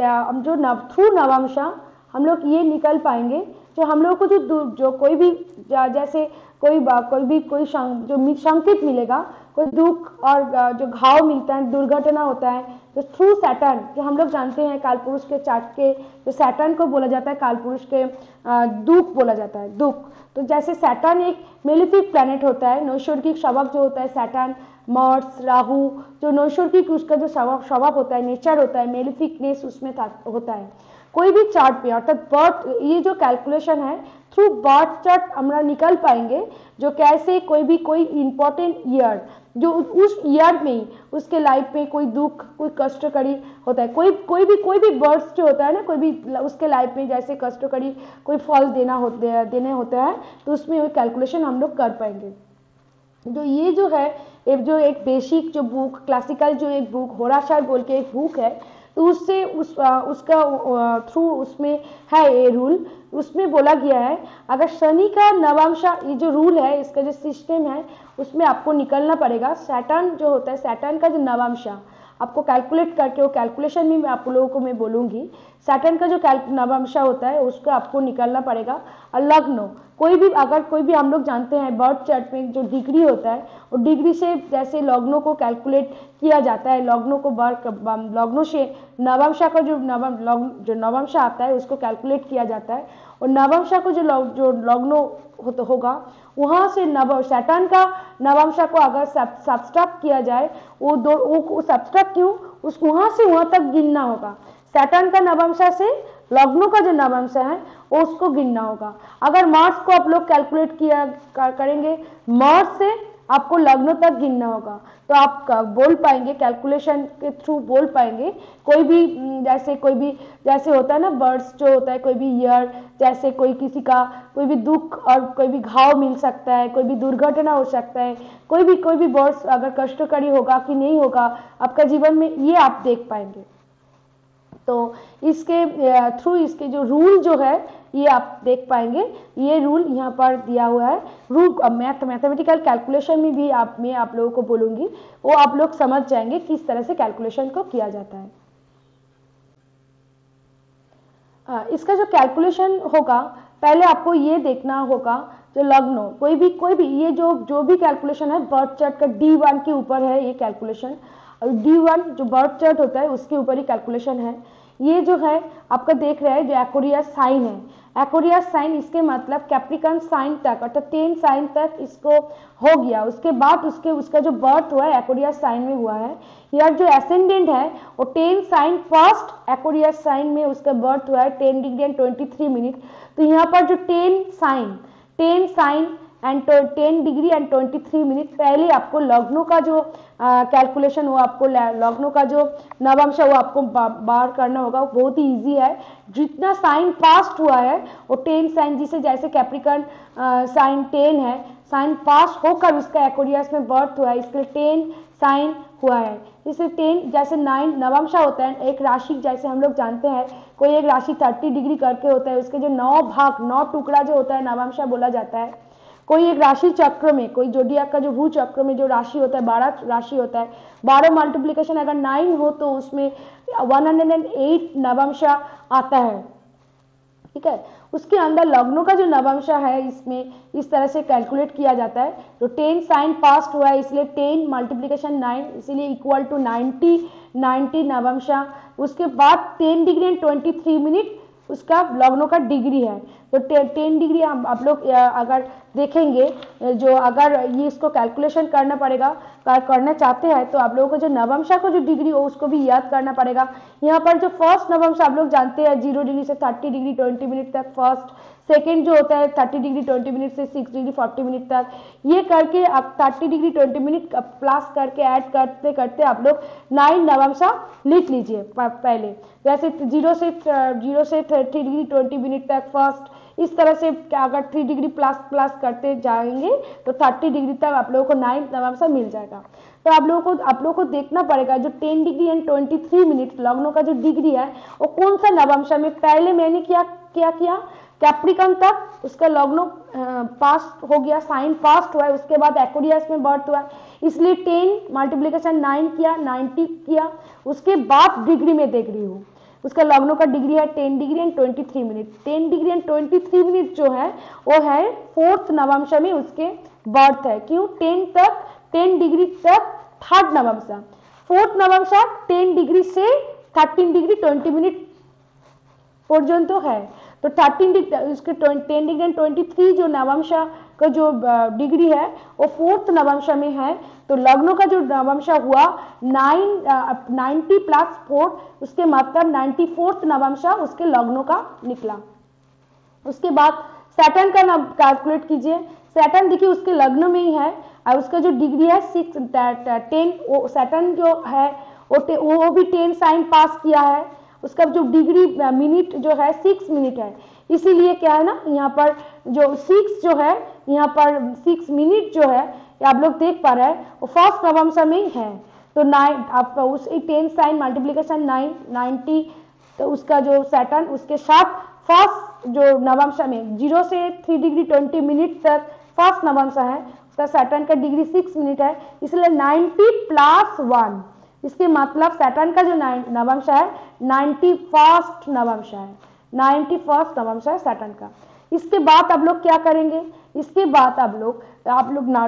हम जो थ्रू नवांशा हम लोग ये निकल पाएंगे जो हम लोग को जो कोई भी जैसे कोई जो संकेत मिलेगा, कोई दुख और जो घाव मिलता है, दुर्घटना होता है, तो थ्रू सैटर्न, जो हम लोग जानते हैं कालपुरुष के चार्ट के, जो सैटर्न को बोला जाता है कालपुरुष के दुख बोला जाता है, दुख। तो जैसे सैटर्न एक मेलिफिक प्लैनेट होता है, नैसर्गिक स्वभाव जो होता है सैटर्न, मार्स, राहु, जो नैसर्गिक उसका जो स्वभाव होता है, नेचर होता है, मेलिफिकनेस उसमें होता है। कोई भी चार्ट पे अर्थात बर्थ, ये जो कैलकुलेशन है थ्रू बर्थ चार्ट हमरा निकल पाएंगे, जो कैसे कोई इंपॉर्टेंट ईयर जो उस ईयर में उसके लाइफ में कोई दुख, कोई कष्टकरी होता है, कोई भी बर्थ जो होता है ना, कोई भी उसके लाइफ में जैसे कष्टकरी कोई फल देने होता है, तो उसमें वो कैलकुलेशन हम लोग कर पाएंगे। जो ये जो है एक बेसिक जो बुक, क्लासिकल जो एक बुक होराशार बोल के एक बुक है, तो उससे उसका थ्रू उसमें है ये रूल, उसमें बोला गया है अगर शनि का नवांशा, ये जो रूल है इसका जो सिस्टम है उसमें आपको निकलना पड़ेगा। सैटर्न जो होता है, सैटर्न का जो नवांशा आपको कैलकुलेट करके, वो कैलकुलेशन भी मैं आप लोगों को मैं बोलूँगी, सैटर्न का जो नवांशा होता है उसको आपको निकलना पड़ेगा। और लग्न, अगर कोई भी हम लोग जानते हैं बर्थ चार्ट में जो डिग्री होता है, वो डिग्री से जैसे लग्नों को कैलकुलेट किया जाता है, लग्नों से नवांशा का जो नवांशा आता है उसको कैलकुलेट किया जाता है, और नवांशा को जो लग्न होगा वहाँ से सैटर्न का नवांशा को अगर सब्सट्रैक्ट किया जाए, वो सब्सट्रैक्ट क्यों, वहाँ से वहाँ तक गिनना होगा। सैटर्न का नवांशा से लग्नों का जो नवांशा है वो उसको गिनना होगा। अगर मार्स को आप लोग कैलकुलेट करेंगे, मार्स से आपको लग्नों तक गिनना होगा, तो आप बोल पाएंगे, कैलकुलेशन के थ्रू बोल पाएंगे। कोई भी जैसे होता है ना बर्ड्स जो होता है, कोई भी ईयर, जैसे किसी का कोई भी दुख और कोई भी घाव मिल सकता है, कोई भी दुर्घटना हो सकता है, कोई भी बर्ड्स अगर कष्टकारी होगा कि नहीं होगा आपका जीवन में, ये आप देख पाएंगे। तो इसके थ्रू इसके जो रूल जो है ये आप देख पाएंगे। ये रूल यहाँ पर दिया हुआ है। रूल मैथमेटिकल कैलकुलेशन में भी मैं आप लोगों को बोलूँगी, वो आप लोग समझ जाएंगे किस तरह से कैलकुलेशन को किया जाता है। इसका जो कैलकुलेशन होगा, पहले आपको ये देखना होगा जो लग्न, कोई भी ये जो भी कैलकुलेशन है बर्थ चार्ट का D1 के ऊपर है ये कैलकुलेशन, और D1 जो बर्थ चार्ट होता है उसके ऊपर ही कैलकुलेशन है। ये जो है आपका देख रहे हैं जो एक्वेरियस साइन है, एक्वेरियस साइन इसके मतलब कैप्रिकॉर्न साइन तक, अर्थात 10 साइन तक इसको हो गया, उसके बाद उसका जो बर्थ हुआ है एक्वेरियस साइन में हुआ है। यार जो एसेंडेंट है वो 10 साइन फर्स्ट एक्वेरियस साइन में उसका बर्थ हुआ है 10 डिग्री एंड 23 मिनट। तो यहाँ पर जो 10 sine and 10 degree and 23 minute पहले आपको लग्नों का जो कैलकुलेशन, वो आपको लग्नों का जो नवांशा वो आपको बाहर करना होगा। वो बहुत ही इजी है, जितना साइन पास्ट हुआ है वो 10 साइन, जैसे कैप्रिकॉर्न साइन 10 है, साइन पास होकर उसका एक्वेरियस में बर्थ हुआ है, इसलिए 10 साइन हुआ है। इसलिए 10 जैसे 9 नवांशा होता है, एक राशि जैसे हम लोग जानते हैं कोई एक राशि 30 डिग्री करके होता है, उसके जो 9 टुकड़ा जो होता है नवांशा बोला जाता है। कोई एक राशि चक्र में, कोई जोडियाक का जो भू चक्र में जो राशि होता है 12 राशि होता है, 12 मल्टीप्लिकेशन अगर 9 हो तो उसमें 108 नवांशा आता है, ठीक है। उसके अंदर लग्नों का जो नवांशा है इसमें इस तरह से कैलकुलेट किया जाता है। तो 10 साइन पास्ट हुआ है इसलिए 10 मल्टीप्लिकेशन 9 इसीलिए इक्वल टू 90 नवांशा। उसके बाद 10 डिग्री एंड 23 मिनट उसका लग्नों का डिग्री है। तो 10 डिग्री आप लोग अगर देखेंगे, जो अगर ये इसको कैलकुलेशन करना चाहते हैं तो आप लोगों को जो नवांशा को जो डिग्री हो उसको भी याद करना पड़ेगा। यहाँ पर जो फर्स्ट नवांशा आप लोग जानते हैं 0 डिग्री से 30 डिग्री 20 मिनट तक फर्स्ट, सेकेंड जो होता है 30 डिग्री 20 मिनट से 6 डिग्री 40 मिनट तक, ये करके आप 30 डिग्री 20 मिनट प्लस करके ऐड करते करते आप लोग 9 नवांशा लिख लीजिए पहले। जैसे 0 से 30 डिग्री 20 मिनट तक फर्स्ट, इस तरह से अगर 3 डिग्री प्लस करते जाएंगे तो 30 डिग्री तक आप लोगों को 9 नवांशा मिल जाएगा। तो आप लोगों को देखना पड़ेगा जो 10 डिग्री एंड 23 मिनट लग्नों का जो डिग्री है वो कौन सा नवांशा में। पहले मैंने क्या किया कैप्रिकॉर्न तक उसका लग्न पास हो गया, साइन पास्ट हुआ है, उसके बाद एक्वेरियस में बर्थ हुआ, इसलिए 10 मल्टीप्लिकेशन 9 किया 90 किया, उसके बाद डिग्री में देख रही हूँ। उसका लग्नों का डिग्री है 10 degree and 23 minute. 10 degree and 23 minute जो है वो है 4th नवंशा में उसके बर्थ है। क्यों 10 डिग्री तक 3rd नवंशा, 4th नवंशा 10 डिग्री से 13 डिग्री 20 मिनट पर्यंत है। तो 13 डिग्री उसके 10 डिग्री एंड 23 जो नवंशा का जो डिग्री है वो 4th नवंशा में है। तो लग्नों का जो नवंशा हुआ 90 प्लस 4, उसके मतलब 94th नवंशा उसके लग्नों का निकला। उसके बाद सैटर्न का कैलकुलेट कीजिए। सैटर्न देखिए उसके लग्न में ही है और उसका जो डिग्री है 10, सैटर्न जो है वो भी 10 साइन पास किया है। उसका जो डिग्री मिनट जो है 6 मिनट है, इसीलिए क्या है ना यहाँ पर जो 6 जो है यहाँ पर 6 मिनट जो है आप लोग देख पा रहे हैं वो 1st नवंशा में ही है। तो 9 आपका उस 10 साइन मल्टीप्लीकेशन 90, तो उसका जो सैटर्न उसके साथ 1st जो नवंशा में 0 से 3 डिग्री 20 मिनट तक 1st नवंशा है, उसका सैटर्न का डिग्री 6 मिनट है, इसलिए 90 प्लस 1, इसके मतलब सैटर्न का जो नवंशा है 91st नवंशा है, 91st नवंशा है सैटर्न का। इसके बाद आप लोग क्या करेंगे, इसके बाद आप लोग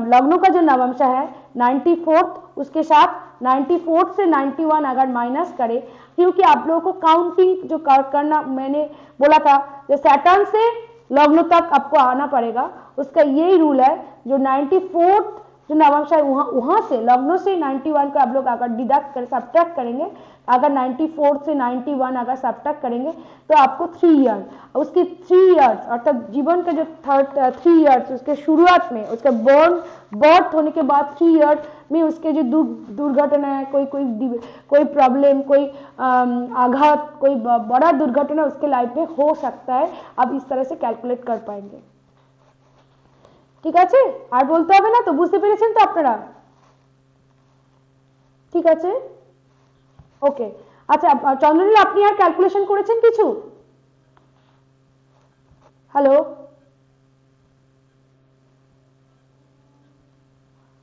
लग्नों का जो नवंशा है 94th, उसके साथ 94 से 91 अगर माइनस करें, क्योंकि आप लोगों को काउंटिंग जो करना मैंने बोला था जो सैटर्न से लग्नों तक आपको आना पड़ेगा, उसका यही रूल है। जो 94th जो नवंशा है वहां से लग्नों से 91 को आप लोग अगर डिडक्ट कर सब्ट्रैक्ट करेंगे, अगर 94 से 91 अगर सब्ट्रैक्ट करेंगे तो आपको 3 ईयर, उसके 3 ईयर्स अर्थात जीवन का जो 3 ईयर्स उसके शुरुआत में उसके बर्थ होने के बाद 3 ईयर में उसके जो दुर्घटना है, कोई प्रॉब्लम, कोई आघात, कोई बड़ा दुर्घटना उसके लाइफ में हो सकता है। अब इस तरह से कैलकुलेट कर पाएंगे। ঠিক আছে, আর বলতে হবে না তো, বুঝতে পেরেছেন তো আপনারা? ঠিক আছে, ওকে। আচ্ছা চন্দ্রনীল, আপনি আর ক্যালকুলেশন করেছেন কিছু? হ্যালো,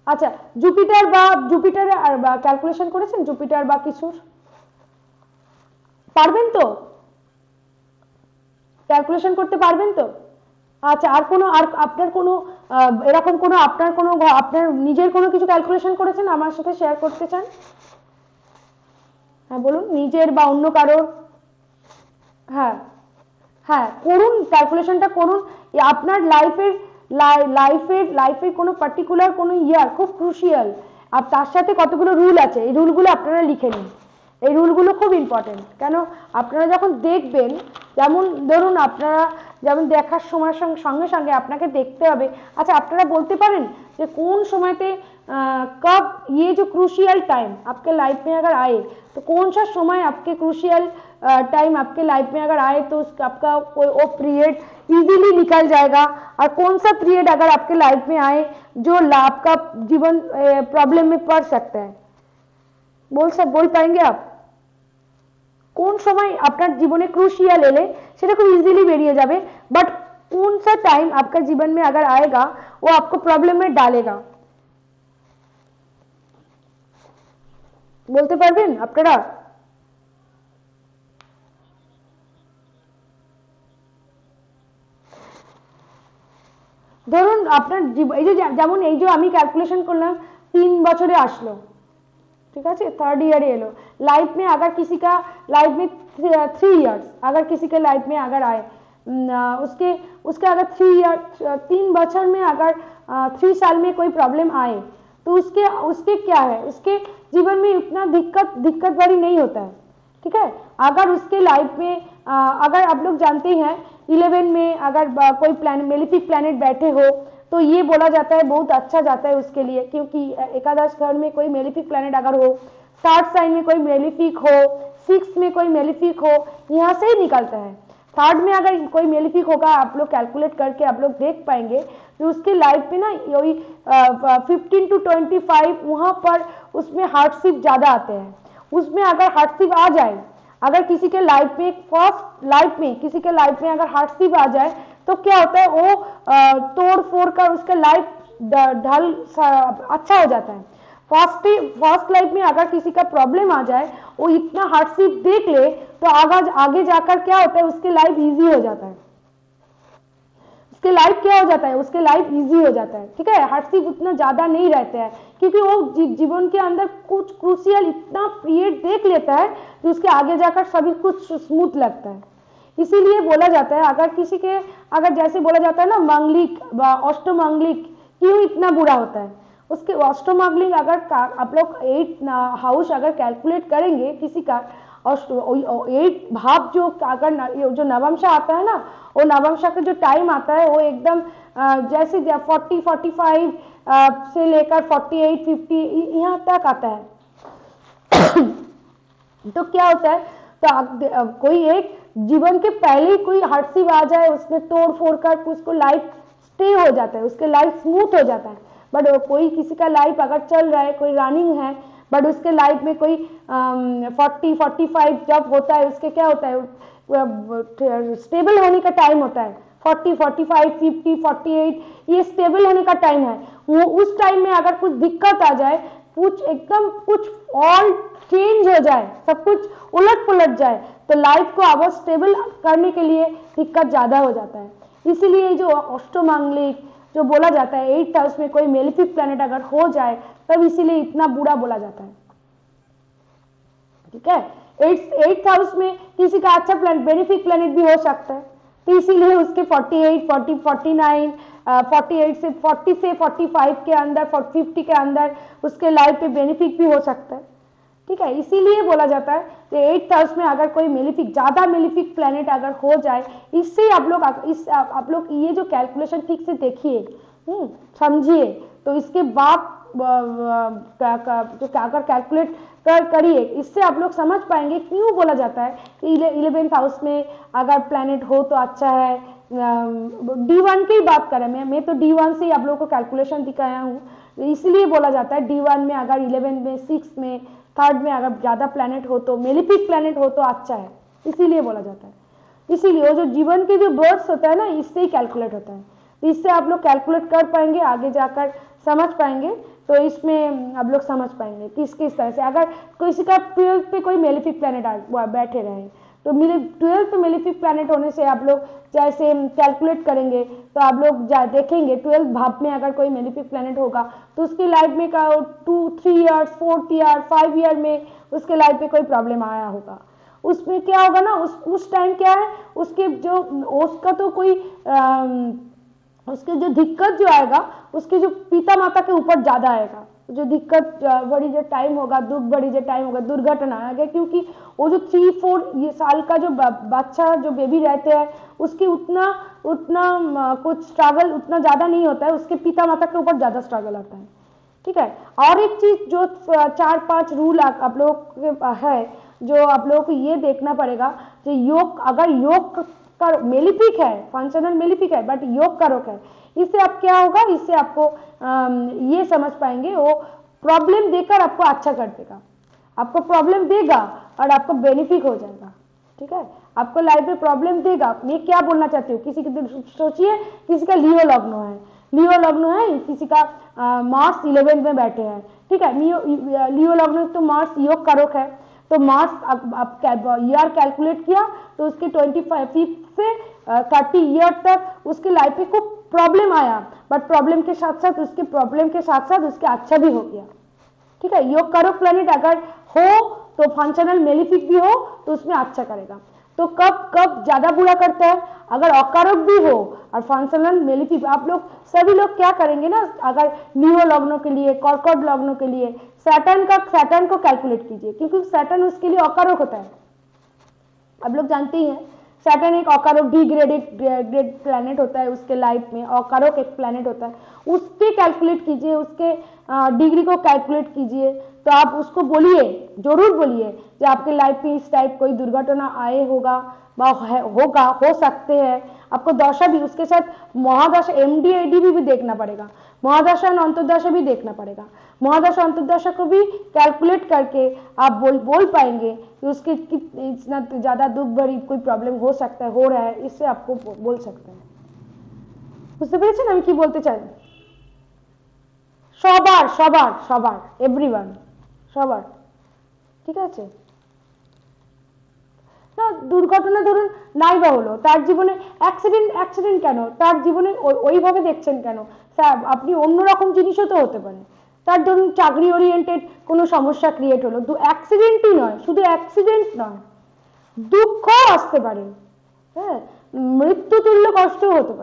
আচ্ছা জুপিটার আর ক্যালকুলেশন করেছেন? জুপিটার বা কিছুর পারবেন তো? ক্যালকুলেশন করতে পারবেন তো? আচ্ছা, আর আপনার কোনো এরকম কোনো আপনার নিজের কোনো কিছু ক্যালকুলেশন করেছেন আমার সাথে শেয়ার করতে চান? হ্যাঁ বলুন, নিজের বা অন্য কারোর। হ্যাঁ হ্যাঁ করুন, ক্যালকুলেশনটা করুন। আপনার লাইফের কোনো পার্টিকুলার কোনো ইয়ার খুব ক্রুশিয়াল, আর তার সাথে কতগুলো রুল আছে, এই রুলগুলো আপনারা লিখে নিন। এই রুলগুলো খুব ইম্পর্টেন্ট, কেন আপনারা যখন দেখবেন, যেমন ধরুন আপনারা যেমন দেখার সময় সঙ্গে সঙ্গে আপনাকে দেখতে হবে। আচ্ছা, আপনারা বলতে পারেন যে কোন সময়তে कब ये जो क्रूशियल टाइम आपके लाइफ में अगर आए तो कौन सा समय आपके क्रूशियल टाइम आपके लाइफ में अगर आए तो आपका कोई वो पीरियड इजीली निकल जाएगा, और कौन सा पीरियड अगर आपके लाइफ में आए जो आपका जीवन प्रॉब्लम में पड़ सकता है? बोल पाएंगे आप? কোন সময় আপনার জীবনে ক্রুশিয়াল এলে সেটা খুব ইজিলি বেরিয়ে যাবে, বাট कौन सा टाइम आपका जीवन में अगर आएगा वो आपको प्रॉब्लम में डालेगा? বলতে পারবেন আপনারা? ধরুন আপনার এই যে যেমন এই যে আমি ক্যালকুলেশন করলাম 3 বছরে আসলো, ठीक है, 3rd ईयर एलो लाइफ में, अगर किसी का लाइफ में 3 इयर्स अगर किसी के लाइफ में अगर आए, उसके अगर 3 बছर में अगर 3 साल में कोई प्रॉब्लम आए तो उसके क्या है, उसके जीवन में इतना दिक्कत भरी नहीं होता है। ठीक है, अगर उसके लाइफ में अगर आप लोग जानते हैं 11 में अगर कोई मेलिफिक प्लैनेट बैठे हो तो ये बोला जाता है बहुत अच्छा जाता है उसके लिए, क्योंकि एकादश घर में कोई मेलिफिक प्लैनेट अगर हो, 3rd साइन में कोई मेलिफिक हो, 6th में कोई मेलिफिक हो, यहाँ से ही निकलता है। 3rd में अगर कोई मेलिफिक होगा, आप लोग कैलकुलेट करके आप लोग देख पाएंगे तो उसके लाइफ में ना यही 15 to 25 वहां पर उसमें हार्डशिप ज्यादा आते हैं। उसमें अगर हार्डशिप आ जाए, अगर किसी के लाइफ में फर्स्ट लाइफ में किसी के लाइफ में अगर हार्डशिप आ जाए तो क्या होता है, वो तोड़ फोड़ कर उसका लाइफ ढल अच्छा हो जाता है। फर्स्ट लाइफ में अगर किसी का प्रॉब्लम आ जाए, वो इतना हार्डशिप देख ले तो आगे जाकर क्या होता है, उसकी लाइफ इजी हो जाता है, उसके लाइफ क्या हो जाता है, उसके लाइफ इजी हो जाता है। ठीक है, हार्डशिप उतना ज्यादा नहीं रहते हैं, क्योंकि वो जीवन के अंदर कुछ क्रूशियल इतना पीरियड देख लेता है कि उसके आगे जाकर सभी कुछ स्मूथ लगता है। इसीलिए बोला जाता है, अगर किसी के, अगर जैसे बोला जाता है ना मांगलिक अष्टमांगलिक क्यों इतना बुरा होता है, उसके अष्टमांगलिक अगर आप लोग 8 हाउस अगर कैलकुलेट करेंगे किसी का 8 भाव, जो अगर जो नवमशा आता है ना, वो नवमशा का जो टाइम आता है वो एकदम जैसे 40-45 से लेकर 48-50 यहाँ तक आता है। तो क्या होता है, तो कोई एक जीवन के पहले ही कोई हार्डशिप आ जाए, उसमें तोड़ फोड़ कर उसको लाइफ स्टे हो जाता है, उसके लाइफ स्मूथ हो जाता है। बट कोई किसी का लाइफ अगर चल रहा है, कोई रनिंग है, बट उसके लाइफ में कोई 40-45 जब होता है, उसके क्या होता है, स्टेबल होने का टाइम होता है, 40-45-50-48 ये स्टेबल होने का टाइम है। वो उस टाइम में अगर कुछ दिक्कत आ जाए, कुछ एकदम कुछ ऑल चेंज हो जाए, सब कुछ उलट पुलट जाए, तो लाइफ को अब स्टेबल करने के लिए दिक्कत ज्यादा हो जाता है। इसीलिए जो अष्टमांगलिक जो बोला जाता है, 8th हाउस में कोई मेलिफिक प्लैनेट अगर हो जाए, तब इसीलिए इतना बुरा बोला जाता है। ठीक है, 8th हाउस में किसी का अच्छा प्लैनेट, बेनिफिक प्लैनेट भी हो सकता है, तो इसीलिए उसके 48, 40, 49, 48 से 40 से 45 के अंदर, 50 के अंदर उसके लाइफ पे बेनिफिक भी हो सकता है। ठीक है, इसीलिए बोला जाता है कि 8th हाउस में अगर कोई मेलिफिक, ज्यादा मेलिफिक प्लैनेट अगर हो जाए, इससे आप लोग ये जो कैलकुलेशन ठीक से देखिए, समझिए, तो इसके बाद जो अगर कैलकुलेट करिए, इससे आप लोग समझ पाएंगे क्यों बोला जाता है कि 11th हाउस में अगर प्लैनेट हो तो अच्छा है। D1 की बात करें, मैं तो D1 से ही आप लोगों को कैलकुलेशन दिखाया हूँ, इसलिए बोला जाता है D1 में अगर 11 में 6 में 3rd में अगर ज्यादा प्लैनेट हो तो, मेलिफिक प्लैनेट हो तो अच्छा है, इसीलिए बोला जाता है। इसीलिए वो जो जीवन के जो बर्ड्स होता है ना, इससे ही कैलकुलेट होता है, तो इससे आप लोग कैलकुलेट कर पाएंगे, आगे जाकर समझ पाएंगे, तो इसमें आप लोग समझ पाएंगे किस किस तरह से। अगर किसी का 12th पे कोई मेलिफिक प्लैनेट बैठे रहे, तो 12th पे मेलिफिक प्लैनेट होने से आप लोग जैसे कैलकुलेट करेंगे, तो आप लोग देखेंगे 12th भाव में अगर कोई मेलिफिक प्लैनेट होगा, तो उसकी लाइफ में का 2-3 ईयर्स, 4th ईयर, 5 ईयर में उसके लाइफ में कोई प्रॉब्लम आया होगा, उसमें क्या होगा ना, उस टाइम क्या है, उसके जो उसका तो कोई उसके जो दिक्कत जो आएगा, उसके जो पिता माता के ऊपर ज्यादा आएगा, जो दिक्कत बड़ी जो टाइम होगा, दुख बड़ी जो टाइम होगा, दुर्घटना आएगा, क्योंकि वो जो 3-4 ये साल का जो बच्चा जो बेबी रहते हैं, उसके उतना कुछ स्ट्रगल उतना ज्यादा नहीं होता है, उसके पिता माता के ऊपर ज्यादा स्ट्रगल आता है। ठीक है, और एक चीज जो 4-5 रूल आप लोग है, जो आप लोगों को ये देखना पड़ेगा कि योग, अगर योग का मेलिफिक है, फंक्शनल मेलिफिक है, बट योग का रोग है, इससे आप क्या होगा, इससे आपको ये समझ पाएंगे, वो प्रॉब्लम देकर आपको अच्छा कर देगा, आपको प्रॉब्लम देगा और आपको बेनिफिक हो जाएगा। ठीक है, आपको लाइफ में प्रॉब्लम देगा। मैं क्या बोलना चाहती हूँ, किसी के सोचिए किसी का लियो लग्न है, लियो लग्न है, किसी का मार्स 11 में बैठे हैं। ठीक है, लियो लग्न तो मार्स योग कारक है, तो मार्स आप ईयर कैलकुलेट किया, तो उसके 25 से 30 ईयर तक उसके लाइफ में खूब प्रॉब्लम आया, बट प्रॉब्लम के साथ साथ उसके अच्छा भी हो गया। ठीक है, योग कारक प्लैनेट अगर हो तो फंक्शनल मेलिफिक भी हो तो उसमें अच्छा करेगा। तो कब ज्यादा बुरा करता है, अगर अकारक भी हो और फंक्शनल मेलिफिक। आप लोग सभी लोग क्या करेंगे ना, अगर लियो लग्नों के लिए, कर्कट लग्नों के लिए सैटर्न को कैलकुलेट कीजिए, क्योंकि सैटर्न उसके लिए अकारक होता है। आप लोग जानते ही हैं, सैटर्न एक अकारक ग्रेड प्लैनेट होता है, उसके लाइफ में अकारक एक प्लैनेट होता है, उसके कैलकुलेट कीजिए, उसके डिग्री को कैलकुलेट कीजिए, तो आप उसको बोलिए, जरूर बोलिए कि आपके लाइफ में इस टाइप कोई दुर्घटना आए होगा हो सकते हैं। आपको दशा भी, उसके साथ महादशा MD/AD भी देखना पड़ेगा, महादशा और अंतर्दशा भी देखना पड़ेगा। महादशा अंतर्दशा को भी कैलकुलेट करके आप बोल पाएंगे कि उसके इतना ज्यादा दुख भरी कोई प्रॉब्लम हो सकता है, हो रहा है, इससे आपको बोल सकते हैं। বুঝতে পেরেছেন আমি কি বলতে চাই? সবার সবার সবার এভরিওয়ান, সবার, ঠিক আছে। না দুর্ঘটনা ধরুন নাই বা হলো, তার জীবনে অ্যাক্সিডেন্ট কেন, তার জীবনে ওইভাবে দেখছেন কেন স্যার, আপনি অন্যরকম জিনিসও তো হতে পারে। তার ধরুন চাকরি ওরিয়েন্টেড কোনো সমস্যা ক্রিয়েট হলো, অ্যাক্সিডেন্টই নয়, শুধু অ্যাক্সিডেন্ট নয়, দুঃখ আসতে পারে, হ্যাঁ, মৃত্যুতুল্য কষ্টও হতে পারে।